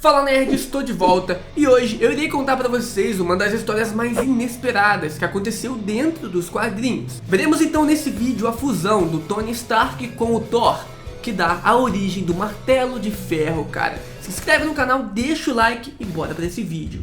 Fala Nerd, estou de volta e hoje eu irei contar pra vocês uma das histórias mais inesperadas que aconteceu dentro dos quadrinhos. Veremos então nesse vídeo a fusão do Tony Stark com o Thor, que dá a origem do Martelo de Ferro, cara. Se inscreve no canal, deixa o like e bora pra esse vídeo.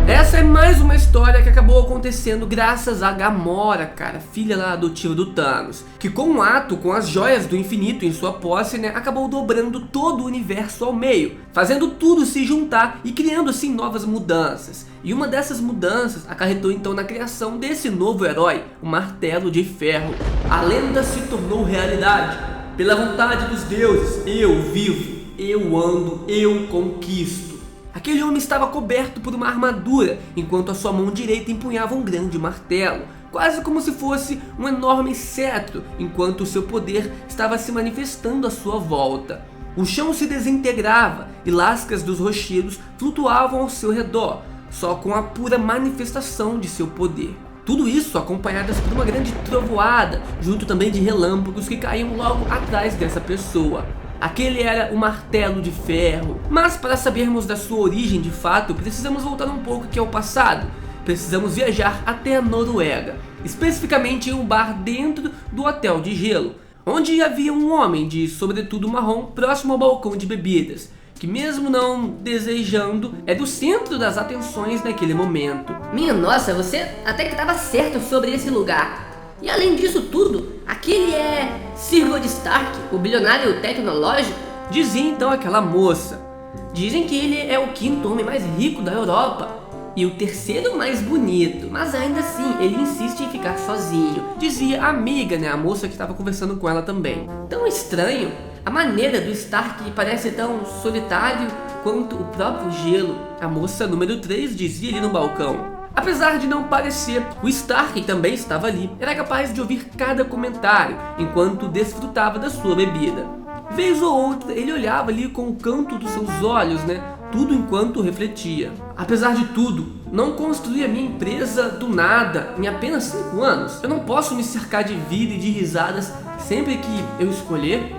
Essa é mais uma história que acabou acontecendo graças a Gamora, cara, filha lá adotiva do Thanos, que com um ato com as joias do infinito em sua posse, né, acabou dobrando todo o universo ao meio, fazendo tudo se juntar e criando assim novas mudanças. E uma dessas mudanças acarretou então na criação desse novo herói, o Martelo de Ferro. A lenda se tornou realidade. Pela vontade dos deuses, eu vivo, eu ando, eu conquisto. Aquele homem estava coberto por uma armadura, enquanto a sua mão direita empunhava um grande martelo, quase como se fosse um enorme cetro, enquanto o seu poder estava se manifestando à sua volta. O chão se desintegrava e lascas dos rochedos flutuavam ao seu redor, só com a pura manifestação de seu poder. Tudo isso acompanhadas por uma grande trovoada, junto também de relâmpagos que caíam logo atrás dessa pessoa. Aquele era o Martelo de Ferro. Mas para sabermos da sua origem de fato, precisamos voltar um pouco aqui ao passado. Precisamos viajar até a Noruega, especificamente em um bar dentro do Hotel de Gelo, onde havia um homem de sobretudo marrom próximo ao balcão de bebidas, que mesmo não desejando, é do centro das atenções naquele momento. Minha nossa, você até que estava certo sobre esse lugar. E além disso tudo, aquele é Sigurd Stark, o bilionário tecnológico? Dizia então aquela moça. Dizem que ele é o quinto homem mais rico da Europa e o terceiro mais bonito, mas ainda assim ele insiste em ficar sozinho. Dizia a amiga, né, a moça que estava conversando com ela também. Tão estranho, a maneira do Stark parece tão solitário quanto o próprio gelo, a moça número 3 dizia ali no balcão. Apesar de não parecer, o Stark, que também estava ali, era capaz de ouvir cada comentário enquanto desfrutava da sua bebida. Vez ou outra ele olhava ali com o canto dos seus olhos, né? Tudo enquanto refletia. Apesar de tudo, não construí a minha empresa do nada em apenas 5 anos. Eu não posso me cercar de vida e de risadas sempre que eu escolher.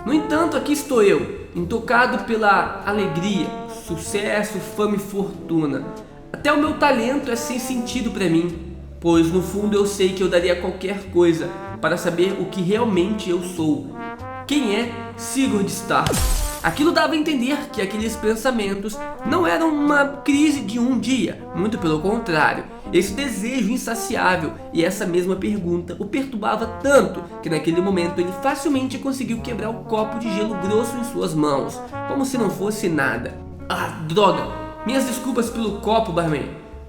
No entanto, aqui estou eu, intocado pela alegria, sucesso, fama e fortuna. Até o meu talento é sem sentido para mim, pois no fundo eu sei que eu daria qualquer coisa para saber o que realmente eu sou. Quem é Sigurd Stark? Aquilo dava a entender que aqueles pensamentos não eram uma crise de um dia, muito pelo contrário. Esse desejo insaciável e essa mesma pergunta o perturbava tanto que naquele momento ele facilmente conseguiu quebrar o copo de gelo grosso em suas mãos, como se não fosse nada. Ah, droga! Minhas desculpas pelo copo, barman.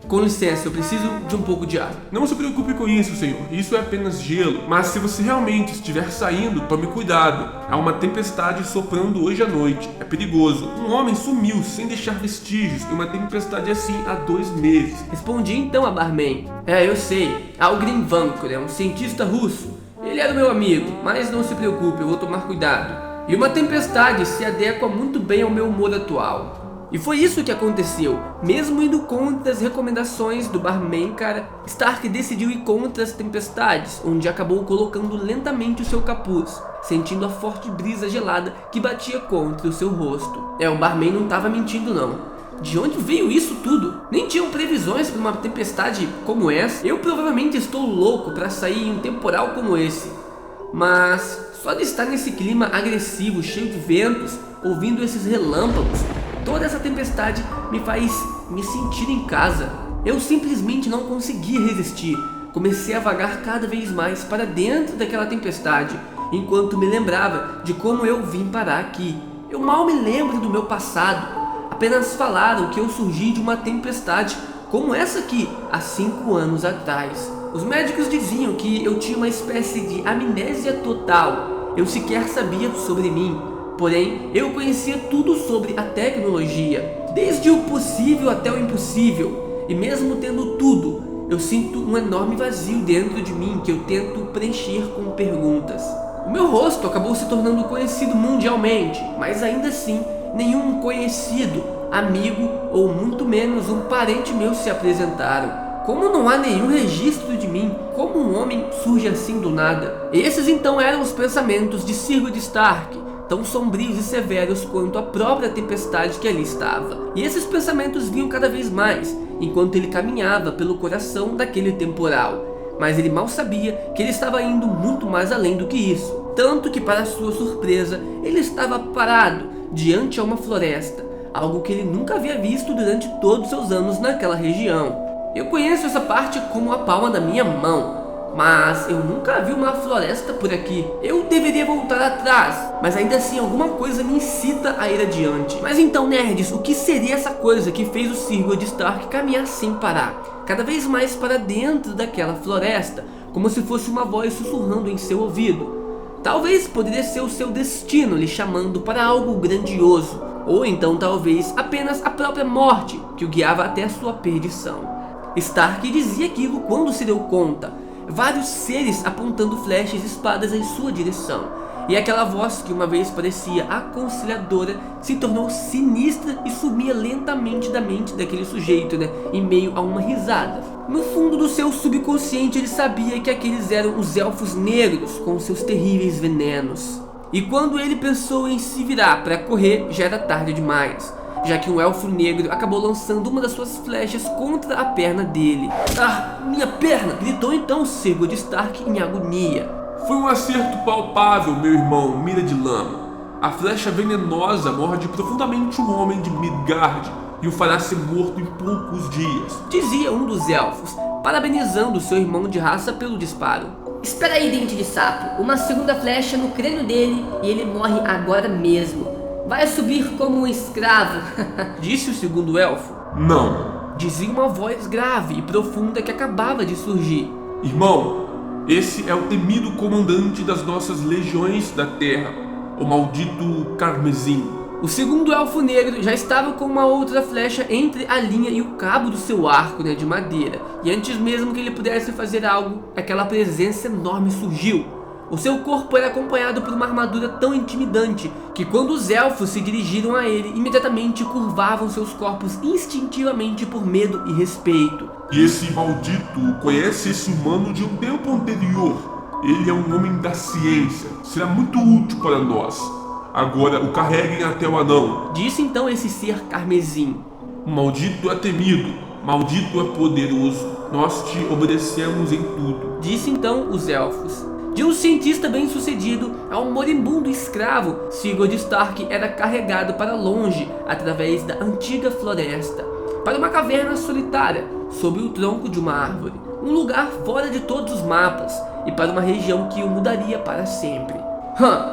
Com licença, eu preciso de um pouco de ar. Não se preocupe com isso, senhor. Isso é apenas gelo. Mas se você realmente estiver saindo, tome cuidado. Há uma tempestade soprando hoje à noite. É perigoso. Um homem sumiu sem deixar vestígios e uma tempestade assim há 2 meses. Respondi então a barman. Eu sei. Algrim Vankor é um cientista russo. Ele era meu amigo, mas não se preocupe, eu vou tomar cuidado. E uma tempestade se adequa muito bem ao meu humor atual. E foi isso que aconteceu. Mesmo indo contra as recomendações do barman, cara, Stark decidiu ir contra as tempestades, onde acabou colocando lentamente o seu capuz, sentindo a forte brisa gelada que batia contra o seu rosto. O barman não estava mentindo não. De onde veio isso tudo? Nem tinham previsões para uma tempestade como essa. Eu provavelmente estou louco para sair em um temporal como esse. Mas só de estar nesse clima agressivo, cheio de ventos, ouvindo esses relâmpagos, toda essa tempestade me faz me sentir em casa. Eu simplesmente não consegui resistir. Comecei a vagar cada vez mais para dentro daquela tempestade, enquanto me lembrava de como eu vim parar aqui. Eu mal me lembro do meu passado. Apenas falaram que eu surgi de uma tempestade como essa aqui, há 5 anos atrás. Os médicos diziam que eu tinha uma espécie de amnésia total. Eu sequer sabia sobre mim. Porém, eu conhecia tudo sobre a tecnologia, desde o possível até o impossível. E mesmo tendo tudo, eu sinto um enorme vazio dentro de mim que eu tento preencher com perguntas. O meu rosto acabou se tornando conhecido mundialmente, mas ainda assim, nenhum conhecido, amigo ou muito menos um parente meu se apresentaram. Como não há nenhum registro de mim? Como um homem surge assim do nada? Esses então eram os pensamentos de Sigurd Stark, tão sombrios e severos quanto a própria tempestade que ali estava. E esses pensamentos vinham cada vez mais, enquanto ele caminhava pelo coração daquele temporal. Mas ele mal sabia que ele estava indo muito mais além do que isso. Tanto que, para sua surpresa, ele estava parado diante a uma floresta, algo que ele nunca havia visto durante todos seus anos naquela região. Eu conheço essa parte como a palma da minha mão, mas eu nunca vi uma floresta por aqui. Eu deveria voltar atrás, mas ainda assim alguma coisa me incita a ir adiante. Mas então, nerds, o que seria essa coisa que fez o Sigurd Stark caminhar sem parar, cada vez mais para dentro daquela floresta, como se fosse uma voz sussurrando em seu ouvido? Talvez poderia ser o seu destino lhe chamando para algo grandioso, ou então talvez apenas a própria morte que o guiava até a sua perdição. Stark dizia aquilo quando se deu conta, vários seres apontando flechas e espadas em sua direção, e aquela voz que uma vez parecia aconselhadora se tornou sinistra e sumia lentamente da mente daquele sujeito, em meio a uma risada. No fundo do seu subconsciente ele sabia que aqueles eram os elfos negros com seus terríveis venenos. E quando ele pensou em se virar para correr, já era tarde demais, já que um elfo negro acabou lançando uma das suas flechas contra a perna dele. Ah, minha perna! Gritou então Sigurd Stark em agonia. Foi um acerto palpável, meu irmão, mira de lama. A flecha venenosa morde profundamente um homem de Midgard e o fará ser morto em poucos dias, dizia um dos elfos, parabenizando seu irmão de raça pelo disparo. Espera aí, dente de sapo. Uma segunda flecha no crânio dele e ele morre agora mesmo. Vai subir como um escravo, disse o segundo elfo. Não, dizia uma voz grave e profunda que acabava de surgir. Irmão, esse é o temido comandante das nossas legiões da terra, o maldito Carmesim. O segundo elfo negro já estava com uma outra flecha entre a linha e o cabo do seu arco, de madeira. E antes mesmo que ele pudesse fazer algo, aquela presença enorme surgiu. O seu corpo era acompanhado por uma armadura tão intimidante que quando os elfos se dirigiram a ele, imediatamente curvavam seus corpos instintivamente por medo e respeito. E esse maldito conhece esse humano de um tempo anterior. Ele é um homem da ciência, será muito útil para nós. Agora o carreguem até o anão, disse então esse ser carmesim. O maldito é temido, maldito é poderoso, nós te obedecemos em tudo, disse então os elfos. De um cientista bem sucedido a um moribundo escravo, Sigurd Stark era carregado para longe através da antiga floresta, para uma caverna solitária sob o tronco de uma árvore, um lugar fora de todos os mapas e para uma região que o mudaria para sempre.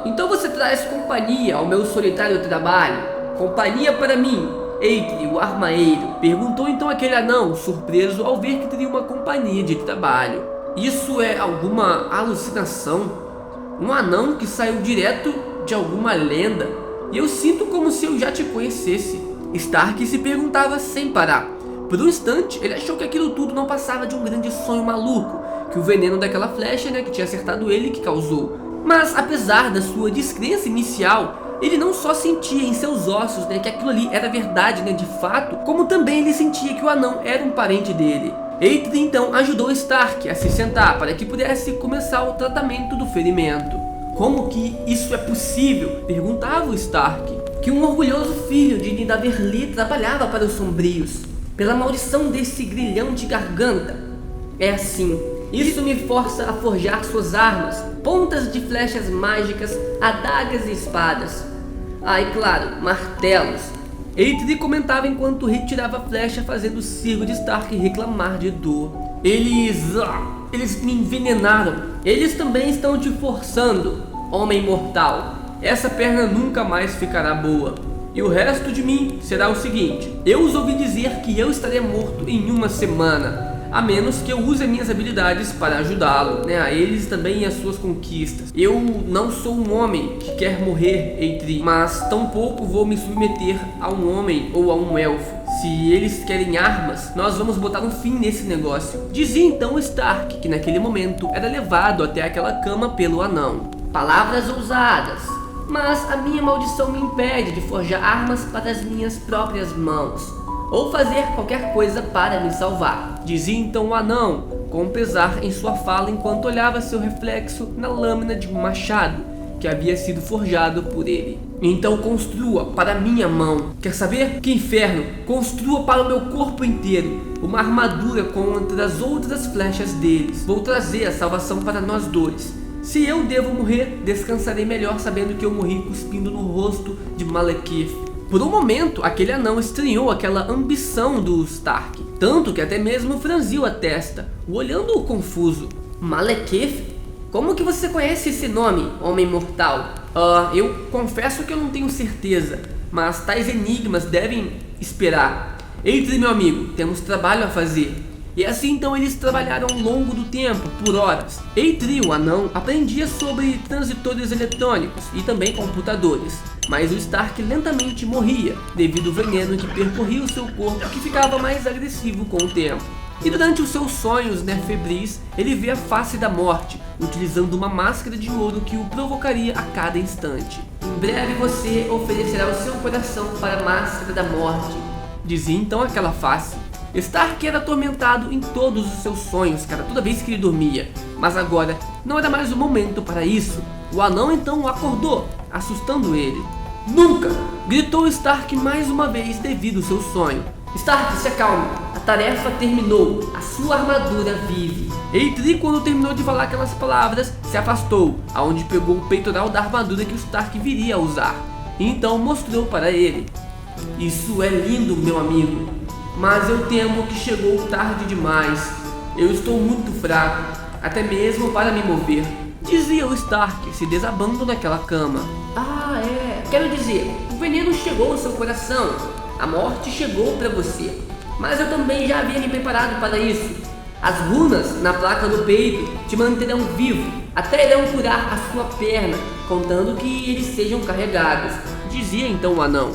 Então você traz companhia ao meu solitário trabalho? Companhia para mim, Eitri, o armaeiro? Perguntou então aquele anão, surpreso ao ver que teria uma companhia de trabalho. Isso é alguma alucinação? Um anão que saiu direto de alguma lenda? E eu sinto como se eu já te conhecesse. Stark se perguntava sem parar. Por um instante, ele achou que aquilo tudo não passava de um grande sonho maluco, que o veneno daquela flecha, que tinha acertado ele, que causou. Mas apesar da sua descrença inicial, ele não só sentia em seus ossos, que aquilo ali era verdade, de fato, como também ele sentia que o anão era um parente dele. Eitri então ajudou Stark a se sentar para que pudesse começar o tratamento do ferimento. Como que isso é possível? Perguntava o Stark. Que um orgulhoso filho de Nidavellir trabalhava para os sombrios. Pela maldição desse grilhão de garganta. É assim. Isso me força a forjar suas armas, pontas de flechas mágicas, adagas e espadas. Ah, e claro, martelos. Eitri comentava enquanto retirava a flecha, fazendo Sigurd Stark reclamar de dor. Eles me envenenaram. Eles também estão te forçando, homem mortal. Essa perna nunca mais ficará boa. E o resto de mim será o seguinte: eu os ouvi dizer que eu estarei morto em uma semana, a menos que eu use minhas habilidades para ajudá-lo, a eles também e as suas conquistas. Eu não sou um homem que quer morrer, Eitri, mas tampouco vou me submeter a um homem ou a um elfo. Se eles querem armas, nós vamos botar um fim nesse negócio. Dizia então Stark, que naquele momento era levado até aquela cama pelo anão. Palavras ousadas, mas a minha maldição me impede de forjar armas para as minhas próprias mãos. ou fazer qualquer coisa para me salvar. Dizia então o anão, com pesar em sua fala enquanto olhava seu reflexo na lâmina de um machado que havia sido forjado por ele. Então construa para minha mão. Quer saber? Que inferno! Construa para o meu corpo inteiro uma armadura contra as outras flechas deles. Vou trazer a salvação para nós dois. Se eu devo morrer, descansarei melhor sabendo que eu morri cuspindo no rosto de Malekith. Por um momento, aquele anão estranhou aquela ambição do Stark, tanto que até mesmo franziu a testa, olhando-o confuso. Malekith? Como que você conhece esse nome, homem mortal? Eu confesso que eu não tenho certeza, mas tais enigmas devem esperar. Eitri, meu amigo, temos trabalho a fazer. E assim então eles trabalharam ao longo do tempo, por horas. Eitri, o anão, aprendia sobre transitores eletrônicos e também computadores. Mas o Stark lentamente morria, devido ao veneno que percorria o seu corpo, que ficava mais agressivo com o tempo. E durante os seus sonhos febris, ele vê a face da morte, utilizando uma máscara de ouro que o provocaria a cada instante. Em breve você oferecerá o seu coração para a máscara da morte, dizia então aquela face. Stark era atormentado em todos os seus sonhos, cara, toda vez que ele dormia. Mas agora, não era mais o momento para isso. O anão então acordou, assustando ele. Nunca! Gritou Stark mais uma vez devido ao seu sonho. Stark, se acalme. A tarefa terminou. A sua armadura vive. Eitri, quando terminou de falar aquelas palavras, se afastou, aonde pegou o peitoral da armadura que o Stark viria a usar. E então mostrou para ele. Isso é lindo, meu amigo. Mas eu temo que chegou tarde demais. Eu estou muito fraco, até mesmo para me mover. Dizia o Stark, se desabando naquela cama. Quero dizer, o veneno chegou ao seu coração. A morte chegou para você. Mas eu também já havia me preparado para isso. As runas na placa do peito te manterão vivo, até irão curar a sua perna, contando que eles sejam carregados. Dizia então o anão.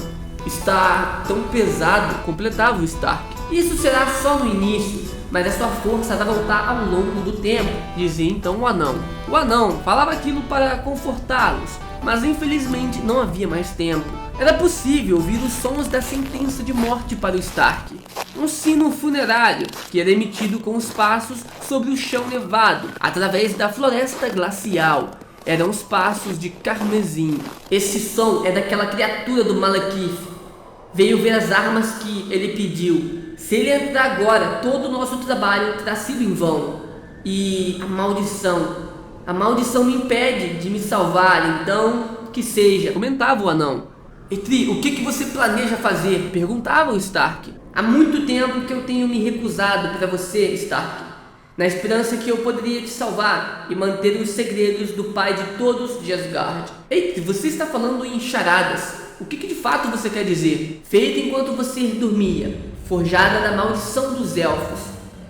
Está tão pesado, completava o Stark. Isso será só no início, mas a sua força vai voltar ao longo do tempo, dizia então o anão. O anão falava aquilo para confortá-los, mas infelizmente não havia mais tempo. Era possível ouvir os sons da sentença de morte para o Stark. Um sino funerário que era emitido com os passos sobre o chão nevado, através da floresta glacial. Eram os passos de Carmesim. Esse som é daquela criatura do Malekith. Veio ver as armas que ele pediu. Se ele entrar agora, todo o nosso trabalho terá sido em vão. E a maldição me impede de me salvar, então que seja, comentava o anão. Eitri, o que você planeja fazer? Perguntava o Stark. Há muito tempo que eu tenho me recusado para você, Stark, na esperança que eu poderia te salvar e manter os segredos do pai de todos de Asgard. Eitri, você está falando em charadas. O que de fato você quer dizer? Feita enquanto você dormia, forjada da maldição dos elfos.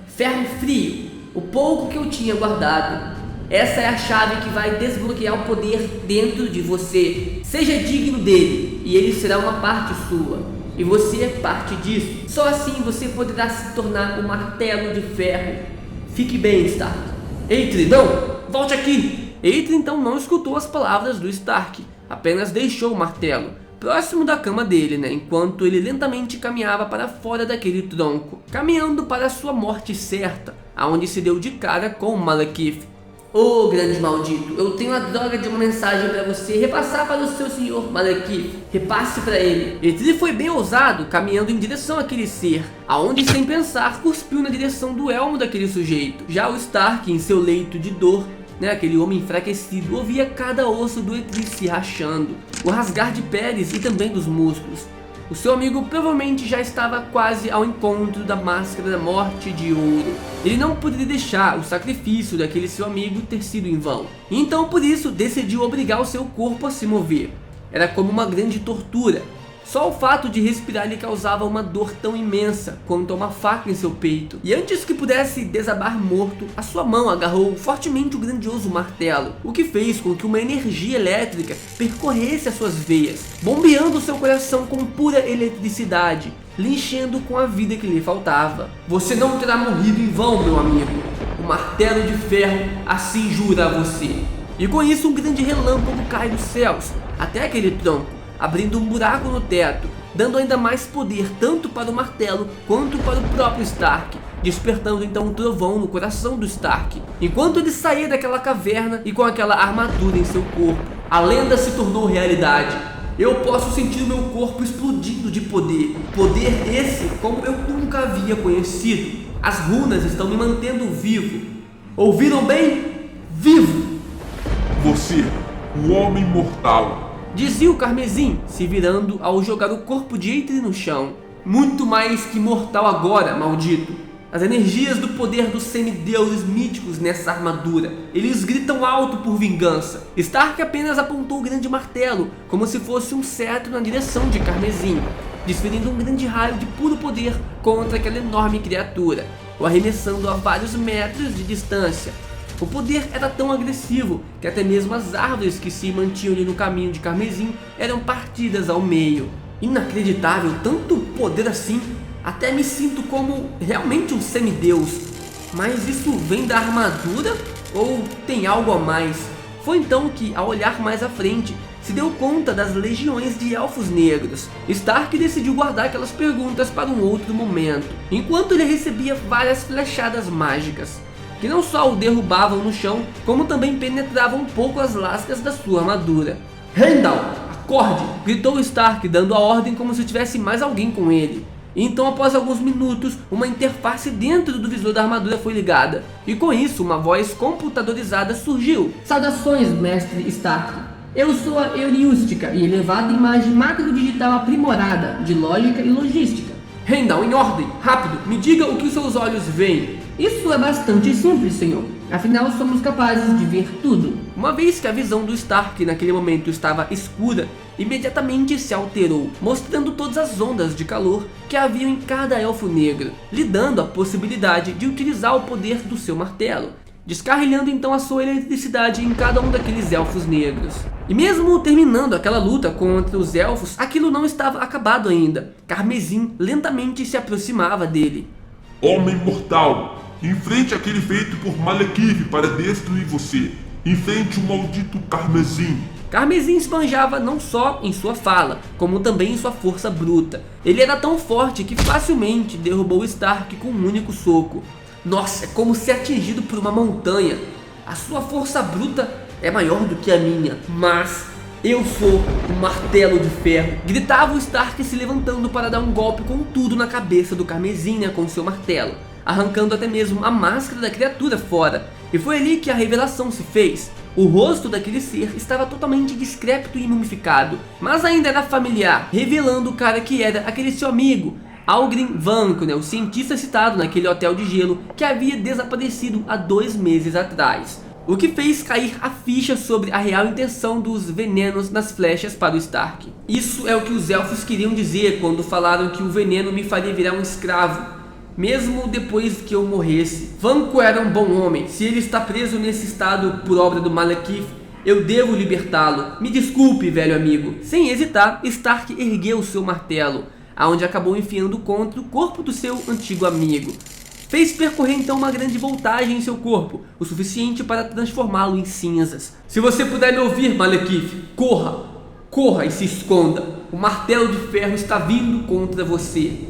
Ferro frio, o pouco que eu tinha guardado. Essa é a chave que vai desbloquear o poder dentro de você. Seja digno dele, e ele será uma parte sua. E você é parte disso. Só assim você poderá se tornar um martelo de ferro. Fique bem, Stark. Eitri, não! Volte aqui! Eitri então não escutou as palavras do Stark. Apenas deixou o martelo próximo da cama dele, enquanto ele lentamente caminhava para fora daquele tronco, caminhando para a sua morte certa, aonde se deu de cara com o Malekith. Oh, grande maldito, eu tenho a droga de uma mensagem para você repassar para o seu senhor Malekith. Repasse para ele. Eitri foi bem ousado, caminhando em direção àquele ser, aonde sem pensar cuspiu na direção do elmo daquele sujeito. Já o Stark, em seu leito de dor, aquele homem enfraquecido, ouvia cada osso do Eitri se rachando, o rasgar de peles e também dos músculos. O seu amigo provavelmente já estava quase ao encontro da máscara da morte de ouro. Ele não poderia deixar o sacrifício daquele seu amigo ter sido em vão. E então por isso decidiu obrigar o seu corpo a se mover. Era como uma grande tortura. Só o fato de respirar lhe causava uma dor tão imensa quanto uma faca em seu peito. E antes que pudesse desabar morto, a sua mão agarrou fortemente o grandioso martelo, o que fez com que uma energia elétrica percorresse as suas veias, bombeando seu coração com pura eletricidade, lhe enchendo com a vida que lhe faltava. Você não terá morrido em vão, meu amigo. O martelo de ferro assim jura a você. E com isso um grande relâmpago cai dos céus, até aquele tronco, abrindo um buraco no teto, dando ainda mais poder tanto para o martelo quanto para o próprio Stark, despertando então um trovão no coração do Stark. Enquanto ele saía daquela caverna e com aquela armadura em seu corpo, a lenda se tornou realidade. Eu posso sentir o meu corpo explodindo de poder. Poder esse como eu nunca havia conhecido. As runas estão me mantendo vivo. Ouviram bem? Vivo! Você, o Homem Mortal. Dizia o Carmesim, se virando ao jogar o corpo de Eitri no chão. Muito mais que mortal agora, maldito. As energias do poder dos semideuses míticos nessa armadura. Eles gritam alto por vingança. Stark apenas apontou o grande martelo, como se fosse um cetro na direção de Carmesim, desferindo um grande raio de puro poder contra aquela enorme criatura, o arremessando a vários metros de distância. O poder era tão agressivo que até mesmo as árvores que se mantinham ali no caminho de Carmesim eram partidas ao meio. Inacreditável, tanto poder assim. Até me sinto como realmente um semideus. Mas isso vem da armadura ou tem algo a mais? Foi então que, ao olhar mais à frente, se deu conta das legiões de elfos negros. Stark decidiu guardar aquelas perguntas para um outro momento, enquanto ele recebia várias flechadas mágicas, que não só o derrubavam no chão, como também penetravam um pouco as lascas da sua armadura. "Heimdall, acorde!" gritou Stark, dando a ordem como se tivesse mais alguém com ele. Então, após alguns minutos, uma interface dentro do visor da armadura foi ligada, e com isso uma voz computadorizada surgiu. Saudações, mestre Stark. Eu sou a Euriústica e elevada imagem macro-digital aprimorada de lógica e logística. "Heimdall, em ordem! Rápido, me diga o que os seus olhos veem." Isso é bastante simples, senhor. Afinal, somos capazes de ver tudo. Uma vez que a visão do Stark naquele momento estava escura, imediatamente se alterou, mostrando todas as ondas de calor que haviam em cada elfo negro, lhe dando a possibilidade de utilizar o poder do seu martelo, descarrilhando então a sua eletricidade em cada um daqueles elfos negros. E mesmo terminando aquela luta contra os elfos, aquilo não estava acabado ainda. Carmesim lentamente se aproximava dele. Homem Mortal, enfrente aquele feito por Malekith para destruir você. Enfrente o maldito Carmesim. Carmesim esbanjava não só em sua fala, como também em sua força bruta. Ele era tão forte que facilmente derrubou Stark com um único soco. Nossa, é como ser atingido por uma montanha. A sua força bruta é maior do que a minha, mas eu sou um martelo de ferro. Gritava o Stark, se levantando para dar um golpe com tudo na cabeça do Carmesim, com seu martelo, arrancando até mesmo a máscara da criatura fora. E foi ali que a revelação se fez. O rosto daquele ser estava totalmente descrépito e mumificado, mas ainda era familiar, revelando o cara que era aquele seu amigo, Algrim Vanko, o cientista citado naquele hotel de gelo que havia desaparecido há 2 meses atrás. O que fez cair a ficha sobre a real intenção dos venenos nas flechas para o Stark. Isso é o que os elfos queriam dizer quando falaram que o veneno me faria virar um escravo, mesmo depois que eu morresse. Vanko era um bom homem. Se ele está preso nesse estado por obra do Malekith, eu devo libertá-lo. Me desculpe, velho amigo. Sem hesitar, Stark ergueu seu martelo, aonde acabou enfiando contra o corpo do seu antigo amigo. Fez percorrer então uma grande voltagem em seu corpo, o suficiente para transformá-lo em cinzas. Se você puder me ouvir, Malekith, corra! Corra e se esconda! O martelo de ferro está vindo contra você.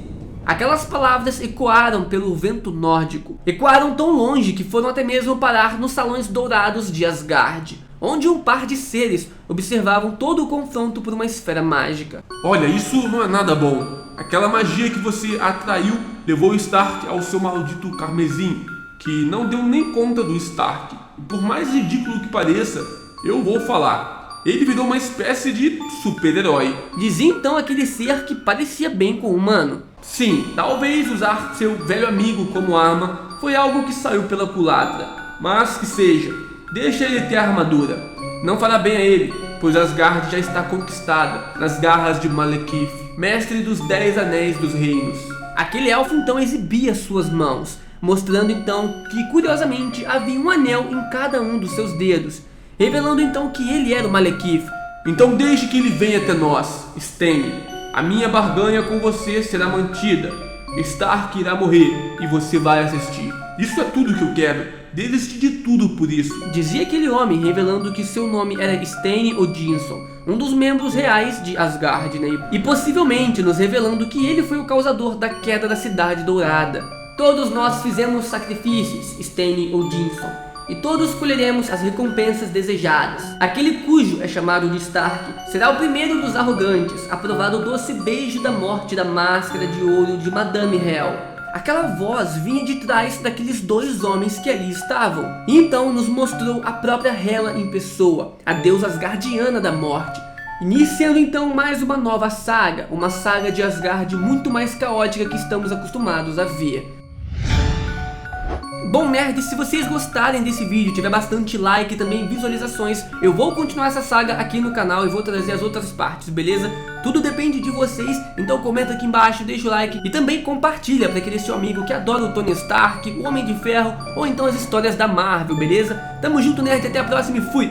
Aquelas palavras ecoaram pelo vento nórdico. Ecoaram tão longe que foram até mesmo parar nos salões dourados de Asgard, onde um par de seres observavam todo o confronto por uma esfera mágica. Olha, isso não é nada bom. Aquela magia que você atraiu levou Stark ao seu maldito Carmesim, que não deu nem conta do Stark. E por mais ridículo que pareça, eu vou falar. Ele virou uma espécie de super-herói. Dizia então aquele ser que parecia bem com o humano. Sim, talvez usar seu velho amigo como arma foi algo que saiu pela culatra. Mas que seja, deixa ele ter a armadura. Não fará bem a ele, pois Asgard já está conquistada nas garras de Malekith, mestre dos 10 anéis dos reinos. Aquele elfo então exibia suas mãos, mostrando então que curiosamente havia um anel em cada um dos seus dedos, revelando então que ele era o Malekith. Então deixe que ele venha até nós, Stennis. A minha barganha com você será mantida. Stark irá morrer e você vai assistir. Isso é tudo que eu quero. Desisti de tudo por isso. Dizia aquele homem, revelando que seu nome era Stein Odinson, um dos membros reais de Asgard, né? E possivelmente nos revelando que ele foi o causador da queda da Cidade Dourada. Todos nós fizemos sacrifícios, Stein Odinson, e todos colheremos as recompensas desejadas. Aquele cujo é chamado de Stark será o primeiro dos arrogantes a provar o doce beijo da morte da máscara de ouro de Madame Hel. Aquela voz vinha de trás daqueles dois homens que ali estavam, e então nos mostrou a própria Hela em pessoa, a deusa asgardiana da morte, iniciando então mais uma nova saga, uma saga de Asgard muito mais caótica que estamos acostumados a ver. Bom, nerds, se vocês gostarem desse vídeo, tiver bastante like e também visualizações, eu vou continuar essa saga aqui no canal e vou trazer as outras partes, beleza? Tudo depende de vocês, então comenta aqui embaixo, deixa o like e também compartilha para aquele seu amigo que adora o Tony Stark, o Homem de Ferro ou então as histórias da Marvel, beleza? Tamo junto, nerd, até a próxima e fui!